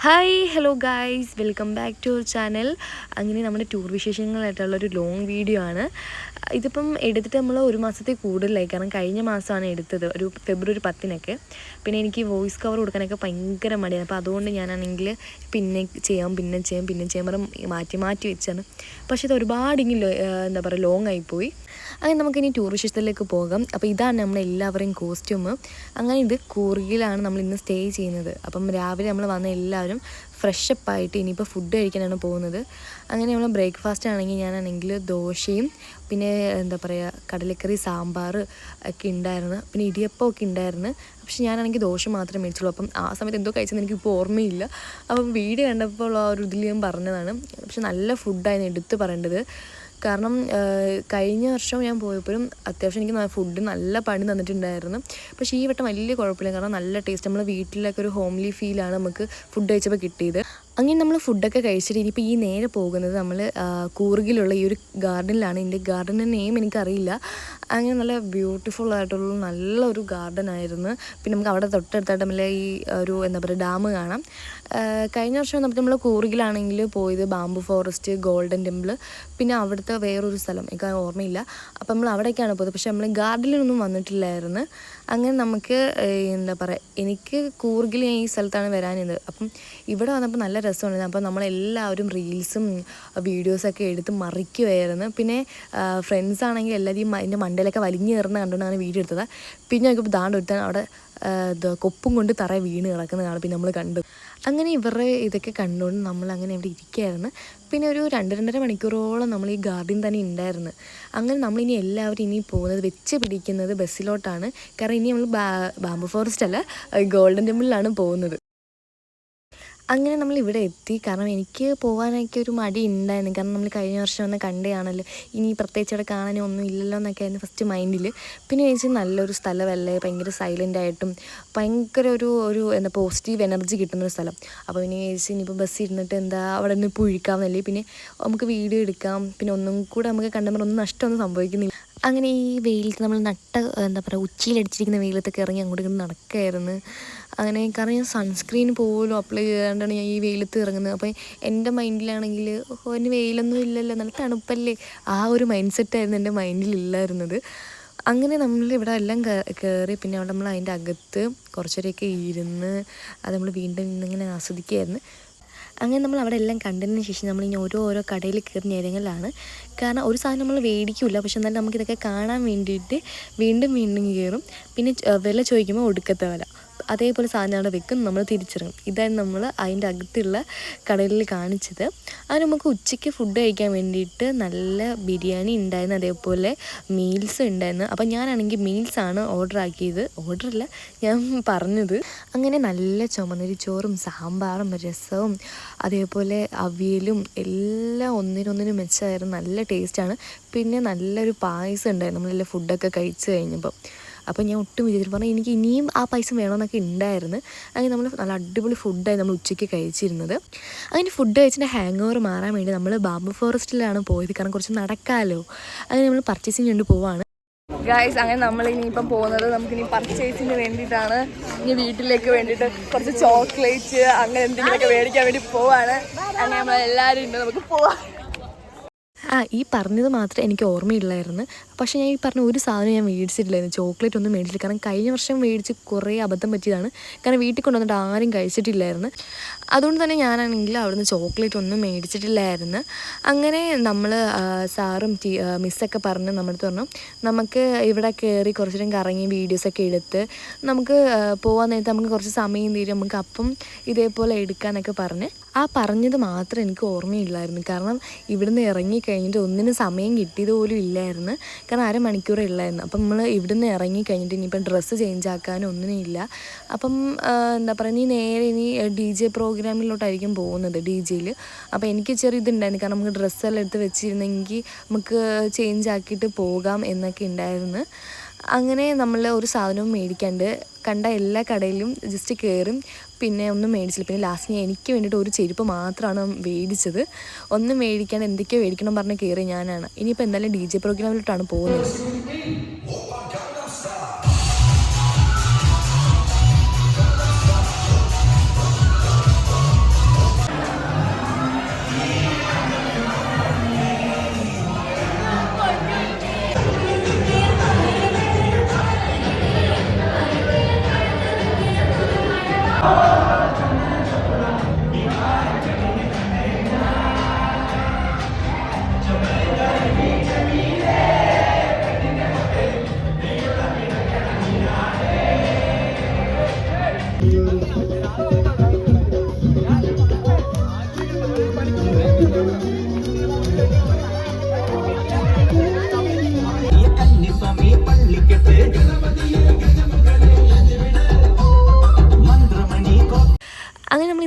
Hi hello guys, welcome back to our channel. അങ്ങനെ നമ്മുടെ tour വിശേഷങ്ങളായിട്ടുള്ളൊരു long video ആണ്. ഇതിപ്പം എടുത്തിട്ട് നമ്മൾ ഒരു മാസത്തിൽ കൂടുതലായി, കാരണം കഴിഞ്ഞ മാസമാണ് എടുത്തത്, ഒരു ഫെബ്രുവരി 10-നൊക്കെ. പിന്നെ എനിക്ക് വോയിസ് കവർ കൊടുക്കാനൊക്കെ ഭയങ്കര മടിയാണ്. അപ്പോൾ അതുകൊണ്ട് ഞാനാണെങ്കിൽ പിന്നെ ചെയ്യാം പറഞ്ഞ് മാറ്റി വെച്ചാണ്. പക്ഷേ ഇത് ഒരുപാടെങ്കിലും എന്താ പറയുക ലോങ് ആയിപ്പോയി. അങ്ങനെ നമുക്കിനി ടൂർ വിശേഷത്തിലേക്ക് പോകാം. അപ്പോൾ ഇതാണ് നമ്മളെല്ലാവരെയും കോസ്റ്റ്യൂം. അങ്ങനെ ഇത് കൂർഗിലാണ് നമ്മൾ ഇന്ന് സ്റ്റേ ചെയ്യുന്നത്. അപ്പം രാവിലെ നമ്മൾ വന്ന എല്ലാവരും ഫ്രഷപ്പായിട്ട് ഇനിയിപ്പോൾ ഫുഡ് കഴിക്കാനാണ് പോകുന്നത്. അങ്ങനെ നമ്മൾ ബ്രേക്ക്ഫാസ്റ്റ് ആണെങ്കിൽ ഞാനാണെങ്കിൽ ദോശയും പിന്നെ എന്താ പറയുക കടലക്കറി, സാമ്പാർ ഒക്കെ ഉണ്ടായിരുന്നു. പിന്നെ ഇടിയപ്പമൊക്കെ ഉണ്ടായിരുന്നു. പക്ഷെ ഞാനാണെങ്കിൽ ദോശ മാത്രമേ മേടിച്ചുള്ളൂ. അപ്പം ആ സമയത്ത് എന്തോ കഴിച്ചെന്ന് എനിക്കിപ്പോൾ ഓർമ്മയില്ല. അപ്പം വീഡിയോ കണ്ടപ്പോൾ ആ ഒരു ഇതിൽ ഞാൻ പറഞ്ഞതാണ്. പക്ഷെ നല്ല ഫുഡായിരുന്നു എടുത്ത് പറയേണ്ടത്. കാരണം കഴിഞ്ഞ വർഷം ഞാൻ പോയപ്പോഴും അത്യാവശ്യം എനിക്ക് ഫുഡ് നല്ല പണി തന്നിട്ടുണ്ടായിരുന്നു. പക്ഷേ ഈ വട്ടം വലിയ കുഴപ്പമില്ല, കാരണം നല്ല ടേസ്റ്റ്. നമ്മൾ വീട്ടിലൊക്കെ ഒരു ഹോംലി ഫീലാണ് നമുക്ക് ഫുഡ് കഴിച്ചപ്പോൾ കിട്ടിയത്. അങ്ങനെ നമ്മൾ ഫുഡൊക്കെ കഴിച്ചിട്ട് ഇനിയിപ്പോൾ ഈ നേരെ പോകുന്നത് നമ്മൾ കൂർഗിലുള്ള ഈ ഒരു ഗാർഡനിലാണ്. എൻ്റെ ഗാർഡൻ്റെ നെയിം എനിക്കറിയില്ല. അങ്ങനെ നല്ല ബ്യൂട്ടിഫുൾ ആയിട്ടുള്ള നല്ലൊരു ഗാർഡൻ ആയിരുന്നു. പിന്നെ നമുക്ക് അവിടെ തൊട്ടടുത്തായിട്ട് നമ്മൾ ഈ ഒരു എന്താ പറയുക ഡാം കാണാം. കഴിഞ്ഞ വർഷം നമ്മൾ കൂർഗിലാണെങ്കിൽ പോയത് ബാംബു ഫോറസ്റ്റ്, ഗോൾഡൻ ടെമ്പിൾ, പിന്നെ അവിടുത്തെ വേറൊരു സ്ഥലം എനിക്ക് ഓർമ്മയില്ല. അപ്പം നമ്മൾ അവിടേക്കാണ് പോയത്. പക്ഷെ നമ്മൾ ഗാർഡനിലൊന്നും വന്നിട്ടില്ലായിരുന്നു. അങ്ങനെ നമുക്ക് എന്താ പറയുക, എനിക്ക് കൂർഗിൽ ഈ സ്ഥലത്താണ് വരാനിത്. അപ്പം ഇവിടെ വന്നപ്പോൾ നല്ല രസമുണ്ടായിരുന്നു. അപ്പോൾ നമ്മളെല്ലാവരും റീൽസും വീഡിയോസൊക്കെ എടുത്ത് മറിക്കുമായിരുന്നു. പിന്നെ ഫ്രണ്ട്സ് ആണെങ്കിൽ എല്ലാവരും അതിൻ്റെ മണ്ടയിലൊക്കെ വലിഞ്ഞു കയറുന്ന കണ്ടുകൊണ്ടാണ് വീഡിയോ എടുത്തത്. പിന്നെ നോക്കിയപ്പോൾ ദാണ്ട് ഒരുത്താൻ അവിടെ കൊപ്പും കൊണ്ട് തറ വീണ് കിടക്കുന്നതാണ് പിന്നെ നമ്മൾ കണ്ടു. അങ്ങനെ ഇവരുടെ ഇതൊക്കെ കണ്ടുകൊണ്ട് നമ്മൾ അങ്ങനെ ഇവിടെ ഇരിക്കുകയായിരുന്നു. പിന്നെ ഒരു 2-2.5 മണിക്കൂറോളം നമ്മൾ ഈ ഗാർഡൻ തന്നെ ഉണ്ടായിരുന്നു. അങ്ങനെ നമ്മളിനി എല്ലാവരും ഇനി പോകുന്നത് വെച്ച് പിടിക്കുന്നത് ബസ്സിലോട്ടാണ്. കാരണം ഇനി നമ്മൾ ബാംബു ഫോറസ്റ്റ് അല്ല, ഗോൾഡൻ ടെമ്പിളിലാണ് പോകുന്നത്. അങ്ങനെ നമ്മൾ ഇവിടെ എത്തി. കാരണം എനിക്ക് പോകാനൊക്കെ ഒരു മടി ഉണ്ടായിരുന്നു. കാരണം നമ്മൾ കഴിഞ്ഞ വർഷം ഒന്ന് കണ്ടതാണല്ലോ, ഇനി പ്രത്യേകിച്ച് അവിടെ കാണാനും ഒന്നും ഇല്ലല്ലോ എന്നൊക്കെ ആയിരുന്നു ഫസ്റ്റ് മൈൻഡിൽ. പിന്നെ ചോദിച്ചാൽ നല്ലൊരു സ്ഥലമല്ലേ, ഭയങ്കര സൈലൻ്റായിട്ടും ഭയങ്കര ഒരു എന്താ പോസിറ്റീവ് എനർജി കിട്ടുന്നൊരു സ്ഥലം. അപ്പോൾ പിന്നെ ചോദിച്ചാൽ ഇനിയിപ്പോൾ ബസ് ഇരുന്നിട്ട് എന്താ അവിടെ നിന്ന് പുഴിക്കാമെന്നല്ലേ, പിന്നെ നമുക്ക് വീഡിയോ എടുക്കാം, പിന്നെ ഒന്നും കൂടെ നമുക്ക് കണ്ടുമ്പോൾ ഒന്നും നഷ്ടമൊന്നും സംഭവിക്കുന്നില്ല. അങ്ങനെ ഈ വെയിലത്ത് നമ്മൾ എന്താ പറയുക ഉച്ചിയിലടിച്ചിരിക്കുന്ന വെയിലത്തൊക്കെ ഇറങ്ങി അങ്ങോട്ട് ഇങ്ങോട്ട് നടക്കുകയായിരുന്നു. അങ്ങനെ കാരണം ഞാൻ സൺസ്ക്രീൻ പോലും അപ്ലൈ ചെയ്യാണ്ടാണ് ഞാൻ ഈ വെയിലത്ത് ഇറങ്ങുന്നത്. അപ്പോൾ എൻ്റെ മൈൻഡിലാണെങ്കിൽ അതിന് വെയിലൊന്നും ഇല്ലല്ലോ, നല്ല തണുപ്പല്ലേ, ആ ഒരു മൈൻഡ് സെറ്റായിരുന്നു എൻ്റെ മൈൻഡിലില്ലായിരുന്നത്. അങ്ങനെ നമ്മളിവിടെ എല്ലാം കയറി. പിന്നെ അവിടെ നമ്മൾ അതിൻ്റെ അകത്ത് കുറച്ചേരൊക്കെ ഇരുന്ന് അത് നമ്മൾ വീണ്ടും ഇന്നിങ്ങനെ ആസ്വദിക്കുകയായിരുന്നു. അങ്ങനെ നമ്മൾ അവിടെ എല്ലാം കണ്ടതിന് ശേഷം നമ്മളിങ്ങനെ ഓരോ കടയിൽ കയറി ഞെരങ്ങലാണ്. കാരണം ഒരു സാധനം നമ്മൾ മേടിക്കില്ല, പക്ഷെ എന്നാലും നമുക്കിതൊക്കെ കാണാൻ വേണ്ടിയിട്ട് വീണ്ടും കയറും. പിന്നെ വില ചോദിക്കുമ്പോൾ ഒടുക്കത്തെ വില, അതേപോലെ സാധനം അവിടെ വെക്കും, നമ്മൾ തിരിച്ചിറങ്ങും. ഇതായിരുന്നു നമ്മൾ അതിൻ്റെ അകത്തുള്ള കടലിൽ കാണിച്ചത്. അത് നമുക്ക് ഉച്ചയ്ക്ക് ഫുഡ് കഴിക്കാൻ വേണ്ടിയിട്ട് നല്ല ബിരിയാണി ഉണ്ടായിരുന്നു, അതേപോലെ മീൽസ് ഉണ്ടായിരുന്നു. അപ്പം ഞാനാണെങ്കിൽ മീൽസാണ് ഓർഡറല്ല ഞാൻ പറഞ്ഞത്. അങ്ങനെ നല്ല ചുമന്നരി ചോറും സാമ്പാറും രസവും അതേപോലെ അവിയലും എല്ലാം ഒന്നിനൊന്നിനും മെച്ചമായിരുന്നു. നല്ല ടേസ്റ്റാണ്. പിന്നെ നല്ലൊരു പായസം ഉണ്ടായിരുന്നു നമ്മളെല്ലാം ഫുഡൊക്കെ കഴിച്ച് കഴിഞ്ഞപ്പോൾ. അപ്പോൾ ഞാൻ ഒട്ടും വിചാരിച്ചു പറഞ്ഞാൽ എനിക്ക് ഇനിയും ആ പായസം വേണമെന്നൊക്കെ ഉണ്ടായിരുന്നു. അങ്ങനെ നമ്മൾ നല്ല അടിപൊളി ഫുഡായി നമ്മൾ ഉച്ചയ്ക്ക് കഴിച്ചിരുന്നത്. അങ്ങനെ ഫുഡ് കഴിച്ചിട്ട് ഹാങ് ഓവർ മാറാൻ വേണ്ടി നമ്മൾ ബാംബു ഫോറസ്റ്റിലാണ് പോയത്, കാരണം കുറച്ച് നടക്കാമല്ലോ. അങ്ങനെ നമ്മൾ പർച്ചേസിങ് കൊണ്ട് പോവാണ് ഗായ്സ്. അങ്ങനെ നമ്മളിനിയിപ്പം പോകുന്നത് നമുക്കിനി പർച്ചേസിന് വേണ്ടിയിട്ടാണ്. ഇനി വീട്ടിലേക്ക് വേണ്ടിയിട്ട് കുറച്ച് ചോക്ലേറ്റ് അങ്ങനെ എന്തെങ്കിലുമൊക്കെ മേടിക്കാൻ വേണ്ടി പോവാണ്. അങ്ങനെ നമ്മളെല്ലാവരും ഉണ്ട്, നമുക്ക് പോവാം. ഈ പറഞ്ഞത് മാത്രമേ എനിക്ക് ഓർമ്മയില്ലായിരുന്നു. പക്ഷേ ഞാൻ ഈ പറഞ്ഞ ഒരു സാധനം ഞാൻ മേടിച്ചിട്ടില്ലായിരുന്നു, ചോക്ലേറ്റ് ഒന്നും മേടിച്ചില്ല. കാരണം കഴിഞ്ഞ വർഷം മേടിച്ച് കുറേ അബദ്ധം പറ്റിയതാണ്. കാരണം വീട്ടിൽ കൊണ്ടുവന്നിട്ട് ആരും കഴിച്ചിട്ടില്ലായിരുന്നു. അതുകൊണ്ട് തന്നെ ഞാനാണെങ്കിൽ അവിടുന്ന് ചോക്ലേറ്റ് ഒന്നും മേടിച്ചിട്ടില്ലായിരുന്നു. അങ്ങനെ നമ്മൾ സാറും മിസ്സൊക്കെ പറഞ്ഞ് നമ്മുടെ പറഞ്ഞു നമുക്ക് ഇവിടെ കയറി കുറച്ച് നേരം കറങ്ങി വീഡിയോസൊക്കെ എടുത്ത് നമുക്ക് പോകാൻ നേരത്തെ നമുക്ക് കുറച്ച് സമയം തീരും, നമുക്ക് അപ്പം ഇതേപോലെ എടുക്കാനൊക്കെ പറഞ്ഞ് ആ പറഞ്ഞത് മാത്രം എനിക്ക് ഓർമ്മയില്ലായിരുന്നു. കാരണം ഇവിടുന്ന് ഇറങ്ങിക്കഴിഞ്ഞിട്ട് ഒന്നിനും സമയം കിട്ടിയത് പോലും ഇല്ലായിരുന്നു. കാരണം 1/2 മണിക്കൂറേ ഉള്ളായിരുന്നു. അപ്പം നമ്മൾ ഇവിടുന്ന് ഇറങ്ങിക്കഴിഞ്ഞിട്ട് ഇനിയിപ്പം ഡ്രസ്സ് ചേഞ്ച് ആക്കാനും ഒന്നിനും ഇല്ല. അപ്പം എന്താ പറയുക, നേരെ ഇനി DJ പ്രോഗ്രാമിലോട്ടായിരിക്കും പോകുന്നത്, DJയിൽ. അപ്പോൾ എനിക്ക് ചെറിയ ഇതുണ്ടായിരുന്നു, കാരണം നമുക്ക് ഡ്രസ്സെല്ലാം എടുത്ത് വെച്ചിരുന്നെങ്കിൽ നമുക്ക് ചേഞ്ച് ആക്കിയിട്ട് പോകാം എന്നൊക്കെ ഉണ്ടായിരുന്നു. അങ്ങനെ നമ്മൾ ഒരു സാധനവും മേടിക്കാണ്ട് കണ്ട എല്ലാ കടയിലും ജസ്റ്റ് കയറും, പിന്നെ ഒന്നും മേടിച്ചില്ല. പിന്നെ ലാസ്റ്റ് ഞാൻ എനിക്ക് വേണ്ടിയിട്ട് ഒരു ചെരുപ്പ് മാത്രമാണ് മേടിച്ചത്. ഒന്നും മേടിക്കാണ്ട് എന്തൊക്കെയോ മേടിക്കണം പറഞ്ഞ് കയറി ഞാനാണ്. ഇനിയിപ്പോൾ എന്തായാലും DJ പ്രോഗ്രാമിലോട്ടാണ് പോകുന്നത്.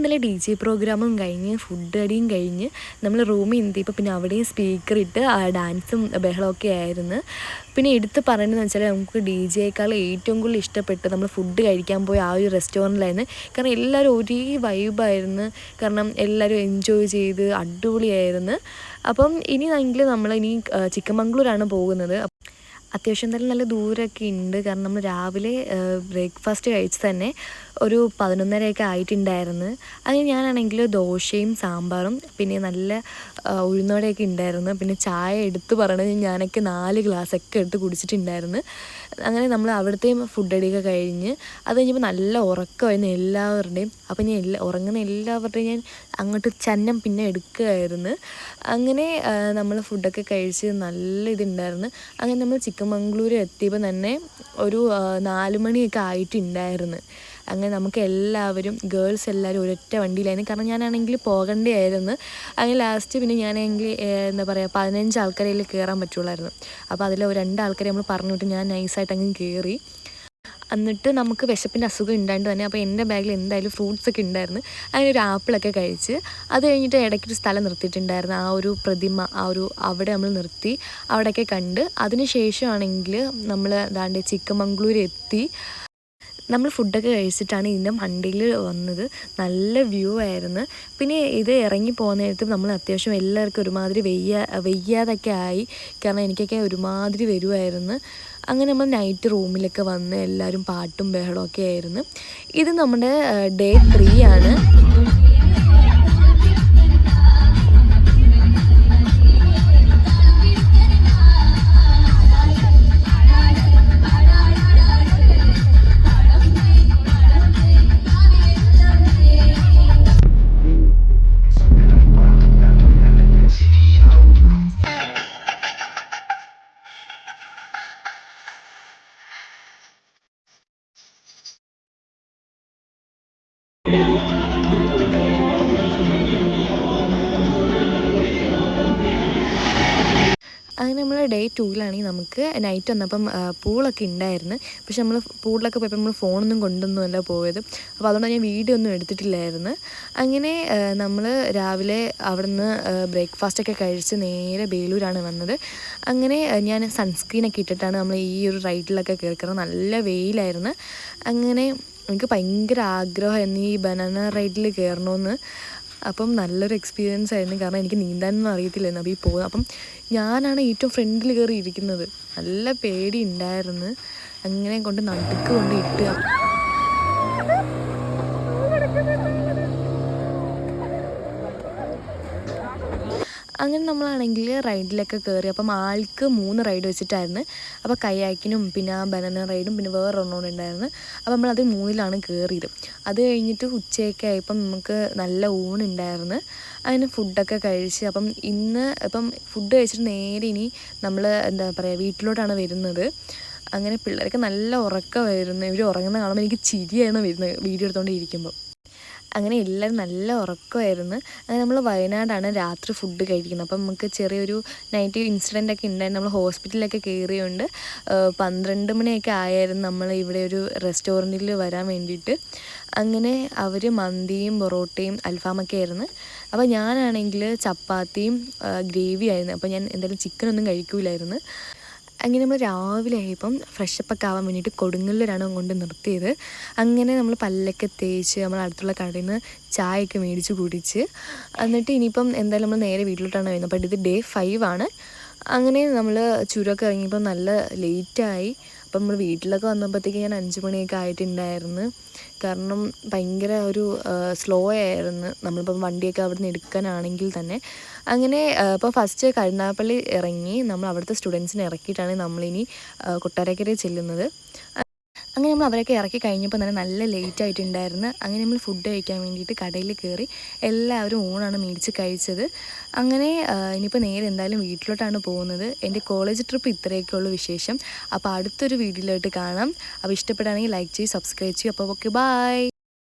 ഇന്നലെ DJ പ്രോഗ്രാമും കഴിഞ്ഞ് ഫുഡ് അടിയും കഴിഞ്ഞ് നമ്മൾ റൂമിൽ എത്തിയപ്പോൾ പിന്നെ അവിടെയും സ്പീക്കറിട്ട് ഡാൻസും ബഹളമൊക്കെ ആയിരുന്നു. പിന്നെ എടുത്ത് പറയുന്നതെന്ന് വെച്ചാൽ നമുക്ക് DJയേക്കാൾ ഏറ്റവും കൂടുതൽ ഇഷ്ടപ്പെട്ട് നമ്മൾ ഫുഡ് കഴിക്കാൻ പോയ ആ ഒരു റെസ്റ്റോറൻറ്റിലായിരുന്നു. കാരണം എല്ലാവരും ഒരേ വൈബായിരുന്നു. കാരണം എല്ലാവരും എൻജോയ് ചെയ്ത് അടിപൊളിയായിരുന്നു. അപ്പം ഇനി നമ്മളിനി ചിക്കമംഗ്ലൂരാണ് പോകുന്നത്. അത്യാവശ്യം എന്തായാലും നല്ല ദൂരമൊക്കെ ഉണ്ട്. കാരണം നമ്മൾ രാവിലെ ബ്രേക്ക്ഫാസ്റ്റ് കഴിച്ച് തന്നെ ഒരു 11:30 ആയിട്ടുണ്ടായിരുന്നു. അതിന് ഞാനാണെങ്കിൽ ദോശയും സാമ്പാറും പിന്നെ നല്ല ഉഴുന്നുവടയൊക്കെ ഉണ്ടായിരുന്നു. പിന്നെ ചായ എടുത്ത് പറയണത് ഞാനൊക്കെ 4 ഗ്ലാസ്സൊക്കെ എടുത്ത് കുടിച്ചിട്ടുണ്ടായിരുന്നു. അങ്ങനെ നമ്മൾ അവിടുത്തെ ഫുഡ് അടിയൊക്കെ കഴിഞ്ഞ് അത് കഴിഞ്ഞപ്പോൾ നല്ല ഉറക്കമായിരുന്നു എല്ലാവരുടെയും. അപ്പോൾ ഞാൻ ഉറങ്ങുന്ന എല്ലാവരുടെയും ഞാൻ അങ്ങോട്ട് ചന്നം പിന്നെ എടുക്കുകയായിരുന്നു. അങ്ങനെ നമ്മൾ ഫുഡൊക്കെ കഴിച്ച് നല്ല ഇതുണ്ടായിരുന്നു. അങ്ങനെ നമ്മൾ ചിക്കമംഗ്ലൂർ എത്തിയപ്പോൾ തന്നെ ഒരു 4 മണിയൊക്കെ ആയിട്ടുണ്ടായിരുന്നു. അങ്ങനെ നമുക്ക് എല്ലാവരും ഗേൾസ് എല്ലാവരും ഒരൊറ്റ വണ്ടിയിലായിരുന്നു. കാരണം ഞാനാണെങ്കിൽ പോകേണ്ടതായിരുന്നു. അങ്ങനെ ലാസ്റ്റ് പിന്നെ ഞാനാണെങ്കിൽ എന്താ പറയുക 15 ആൾക്കാരെയിൽ കയറാൻ പറ്റുള്ളായിരുന്നു. അപ്പോൾ അതിൽ 2 ആൾക്കാരെ നമ്മൾ പറഞ്ഞു വിട്ട് ഞാൻ നൈസായിട്ട് അങ്ങ് കയറി. എന്നിട്ട് നമുക്ക് വിശപ്പിൻ്റെ അസുഖം ഉണ്ടായിട്ട് തന്നെ അപ്പോൾ എൻ്റെ ബാഗിൽ എന്തായാലും ഫ്രൂട്ട്സൊക്കെ ഉണ്ടായിരുന്നു. അങ്ങനെ ഒരു ആപ്പിളൊക്കെ കഴിച്ച് അത് കഴിഞ്ഞിട്ട് ഇടയ്ക്കൊരു സ്ഥലം നിർത്തിയിട്ടുണ്ടായിരുന്നു. ആ ഒരു പ്രതിമ അവിടെ നമ്മൾ നിർത്തി അവിടെയൊക്കെ കണ്ട് അതിന് ശേഷമാണെങ്കിൽ നമ്മൾ ദാണ്ട് ചിക്കമംഗ്ലൂർ എത്തി. നമ്മൾ ഫുഡൊക്കെ കഴിച്ചിട്ടാണ് ഇതിൻ്റെ വണ്ടിയിൽ വന്നത്. നല്ല വ്യൂ ആയിരുന്നു. പിന്നെ ഇത് ഇറങ്ങി പോകുന്ന നേരത്ത് നമ്മൾ അത്യാവശ്യം എല്ലാവർക്കും ഒരുമാതിരി വെയ്യാതൊക്കെ ആയി. കാരണം എനിക്കൊക്കെ ഒരുമാതിരി വരുമായിരുന്നു. അങ്ങനെ നമ്മൾ നൈറ്റ് റൂമിലൊക്കെ വന്ന് എല്ലാവരും പാട്ടും ബഹളമൊക്കെ ആയിരുന്നു. ഇത് നമ്മുടെ ഡേ 3 ആണ്. അങ്ങനെ നമ്മൾ ഡേ 2 നമുക്ക് നൈറ്റ് വന്നപ്പം പൂളൊക്കെ ഉണ്ടായിരുന്നു. പക്ഷെ നമ്മൾ പൂളിലൊക്കെ പോയപ്പോൾ നമ്മൾ ഫോണൊന്നും കൊണ്ടൊന്നുമല്ല പോയത്. അപ്പോൾ അതുകൊണ്ട് ഞാൻ വീഡിയോ ഒന്നും എടുത്തിട്ടില്ലായിരുന്നു. അങ്ങനെ നമ്മൾ രാവിലെ അവിടെ നിന്ന് ബ്രേക്ക്ഫാസ്റ്റൊക്കെ കഴിച്ച് നേരെ ബേലൂരാണ് വന്നത്. അങ്ങനെ ഞാൻ സൺസ്ക്രീനൊക്കെ ഇട്ടിട്ടാണ് നമ്മൾ ഈ ഒരു റൈഡിലൊക്കെ കയറിക്കുന്നത്. നല്ല വെയിലായിരുന്നു. അങ്ങനെ എനിക്ക് ഭയങ്കര ആഗ്രഹമായിരുന്നു ഈ ബനാന റൈഡിൽ കയറണമെന്ന്. അപ്പം നല്ലൊരു എക്സ്പീരിയൻസ് ആയിരുന്നു. കാരണം എനിക്ക് നീന്താനൊന്നും അറിയത്തില്ലായിരുന്നു. അപ്പോൾ പോകുന്നത് അപ്പം ഞാനാണ് ഏറ്റവും ഫ്രണ്ടിൽ കയറി ഇരിക്കുന്നത്. നല്ല പേടി ഉണ്ടായിരുന്നു. അങ്ങനെ കൊണ്ട് നടുക്ക് കൊണ്ട് ഇട്ട് അങ്ങനെ നമ്മളാണെങ്കിൽ റൈഡിലൊക്കെ കയറി. അപ്പം ആൾക്ക് 3 റൈഡ് വെച്ചിട്ടായിരുന്നു. അപ്പോൾ കയാക്കിനും പിന്നെ ബനാന റൈഡും പിന്നെ വേറൊരെണ്ണം ഉണ്ടായിരുന്നു. അപ്പോൾ നമ്മളത് 3ലാണ് കയറിയത്. അത് കഴിഞ്ഞിട്ട് ഉച്ചയൊക്കെ ആയപ്പം നമുക്ക് നല്ല ഊണുണ്ടായിരുന്നു. അതിന് ഫുഡൊക്കെ കഴിച്ച് ഇപ്പം ഫുഡ് കഴിച്ചിട്ട് നേരെ ഇനി നമ്മൾ എന്താ പറയുക വീട്ടിലോട്ടാണ് വരുന്നത്. അങ്ങനെ പിള്ളേരൊക്കെ നല്ല ഉറക്കമായിരുന്നു. ഇവർ ഉറങ്ങുന്ന കാണുമ്പോൾ എനിക്ക് ചിരിയായിരുന്നു വരുന്നത് വീഡിയോ എടുത്തുകൊണ്ട് ഇരിക്കുമ്പോൾ. അങ്ങനെ എല്ലാവരും നല്ല ഉറക്കമായിരുന്നു. അങ്ങനെ നമ്മൾ വയനാടാണ് രാത്രി ഫുഡ് കഴിക്കുന്നത്. അപ്പം നമുക്ക് ചെറിയൊരു നൈറ്റ് ഇൻസിഡൻ്റൊക്കെ ഉണ്ടായിരുന്നു. നമ്മൾ ഹോസ്പിറ്റലിലൊക്കെ കയറിയുകൊണ്ട് 12 മണിയൊക്കെ ആയായിരുന്നു നമ്മൾ ഇവിടെ ഒരു റെസ്റ്റോറൻറ്റിൽ വരാൻ വേണ്ടിയിട്ട്. അങ്ങനെ അവർ മന്തിയും പൊറോട്ടയും അൽഫാമൊക്കെ ആയിരുന്നു. അപ്പോൾ ഞാനാണെങ്കിൽ ചപ്പാത്തിയും ഗ്രേവി ആയിരുന്നു. അപ്പോൾ ഞാൻ എന്തായാലും ചിക്കനൊന്നും കഴിക്കില്ലായിരുന്നു. അങ്ങനെ നമ്മൾ രാവിലെ ആയപ്പം ഫ്രഷപ്പൊക്കെ ആവാൻ വേണ്ടിയിട്ട് കൊടുങ്ങല്ലൂരാണ് കൊണ്ട് നിർത്തിയത്. അങ്ങനെ നമ്മൾ പല്ലൊക്കെ തേച്ച് നമ്മൾ അടുത്തുള്ള കടയിൽ നിന്ന് ചായയൊക്കെ മേടിച്ച് കുടിച്ച് എന്നിട്ട് ഇനിയിപ്പം എന്തായാലും നമ്മൾ നേരെ വീട്ടിലോട്ടാണ് വരുന്നത്. അപ്പോൾ ഇത് ഡേ 5 ആണ്. അങ്ങനെ നമ്മൾ ചുരമൊക്കെ ഇറങ്ങിയപ്പോൾ നല്ല ലേറ്റായി. അപ്പം നമ്മൾ വീട്ടിലൊക്കെ വന്നപ്പോഴത്തേക്ക് ഞാൻ 5 മണിയൊക്കെ ആയിട്ടുണ്ടായിരുന്നു. കാരണം ഭയങ്കര ഒരു സ്ലോ ആയിരുന്നു നമ്മളിപ്പം വണ്ടിയൊക്കെ അവിടെ നിന്ന് എടുക്കാനാണെങ്കിൽ തന്നെ. അങ്ങനെ ഇപ്പോൾ ഫസ്റ്റ് കരുനാഗപ്പള്ളി ഇറങ്ങി നമ്മൾ അവിടുത്തെ സ്റ്റുഡൻസിനെ ഇറക്കിയിട്ടാണ് നമ്മളിനി കൊട്ടാരക്കര ചെല്ലുന്നത്. അങ്ങനെ നമ്മൾ അവരൊക്കെ ഇറക്കി കഴിഞ്ഞപ്പോൾ തന്നെ നല്ല ലേറ്റ് ആയിട്ടുണ്ടായിരുന്നു. അങ്ങനെ നമ്മൾ ഫുഡ് കഴിക്കാൻ വേണ്ടിയിട്ട് കടയിൽ കയറി എല്ലാവരും ഊണാണ് മേടിച്ച് കഴിച്ചത്. അങ്ങനെ ഇനിയിപ്പോൾ നേരെ എന്തായാലും വീട്ടിലോട്ടാണ് പോകുന്നത്. എൻ്റെ കോളേജ് ട്രിപ്പ് ഇത്രയൊക്കെ ഉള്ളൂ വിശേഷം. അപ്പോൾ അടുത്തൊരു വീഡിയോയിലോട്ട് കാണാം. അപ്പോൾ ഇഷ്ടപ്പെടുകയാണെങ്കിൽ ലൈക്ക് ചെയ്ത് സബ്സ്ക്രൈബ് ചെയ്യും. അപ്പോൾ ഓക്കെ, ബൈ.